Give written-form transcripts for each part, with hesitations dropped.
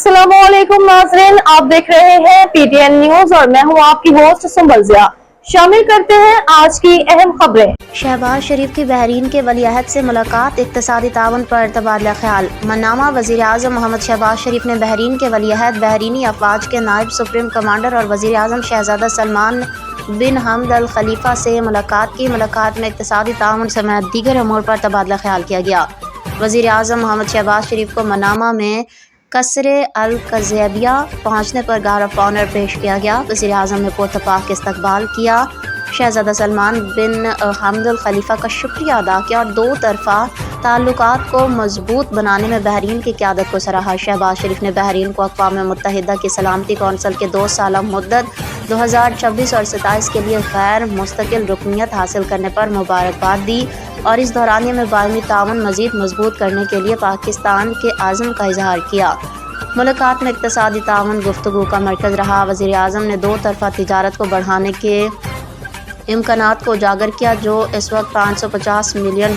अस्सलाम वालेकुम नाज़रीन, आप देख रहे हैं पीटीएन न्यूज और मैं हूं आपकी होस्ट सुंबल ज़िया। शामिल करते हैं आज की अहम खबरें। शहबाज शरीफ की बहरीन के वलीअहद से मुलाकात, इक़्तिसादी ताउन पर तबादला ख्याल। मन्नामा वज़ीर आज़म मोहम्मद शहबाज शरीफ ने बहरीन के वलीअहद, बहरीनी अफवाज के नायब सुप्रीम कमांडर और वज़ीर आज़म शहज़ादा सलमान बिन हमद अल खलीफा से मुलाकात की। मुलाकात में इक़्तिसादी ताउन समेत दीगर अमूर पर तबादला ख्याल किया गया। वज़ीर आज़म मोहम्मद शहबाज शरीफ को मनामा में कसरे अल कज़ेबिया पहुँचने पर गार्ड ऑफ ऑनर पेश किया गया। वज़ीर आज़म ने पुरतपाक इस्तकबाल किया। शहज़ादा सलमान बिन हमद अल खलीफा का शुक्रिया अदा किया और दो तरफ़ा ताल्लुकात को मजबूत बनाने में बहरीन की क़यादत को सराहा। शहबाज शरीफ ने बहरीन को अक़वाम मुत्तहिदा की सलामती कौंसिल के 2 साला मुद्दत 2026 और 27 के लिए गैर मुस्तकिल रुकनियत हासिल करने पर मुबारकबाद दी और इस दौरानिया में बाहमी ताउन मज़ीद मजबूत करने के लिए पाकिस्तान के आज़म का इजहार किया। मुलाकात में इक़्तिसादी ताउन गुफ्तगू का मरकज़ रहा। वज़ीर आज़म ने दो तरफ़ा तिजारत को बढ़ाने के इम्कानात को उजागर किया, जो इस वक्त $550 मिलियन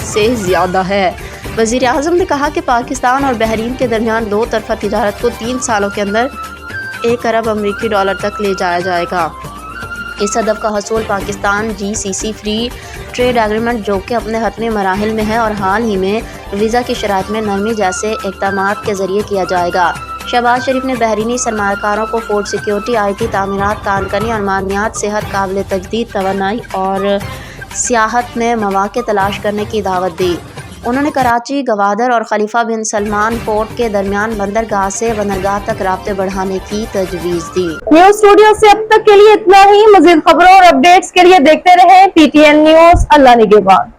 से ज़्यादा है। वज़ीर आज़म ने कहा कि पाकिस्तान और बहरीन के दरमियान दो तरफ़ा तिजारत को 3 सालों के अंदर $1 अरब अमरीकी तक ले जाया जाएगा। इस हदफ का हसूल Pakistan GCC free trade agreement, जो कि अपने हतमी मराहिल में है, और हाल ही में वीज़ा की शराइत में नरमी जैसे इक़दामात के ज़रिए किया जाएगा। शहबाज शरीफ ने बहरीनी सरमायाकारों को फूड सिक्योरिटी, IT, तामीरात, कानकनी और मादनियात, सेहत, काबिल तजदीद तवानाई और सियाहत में मौक़े तलाश करने की दावत दी। उन्होंने कराची, गवादर और खलीफा बिन सलमान पोर्ट के दरमियान बंदरगाह से बंदरगाह तक राब्ते बढ़ाने की तजवीज़ दी। न्यूज स्टूडियो से अब तक के लिए इतना ही। मज़ीद खबरों और अपडेट्स के लिए देखते रहें PTN न्यूज। अल्लाह निगहबान।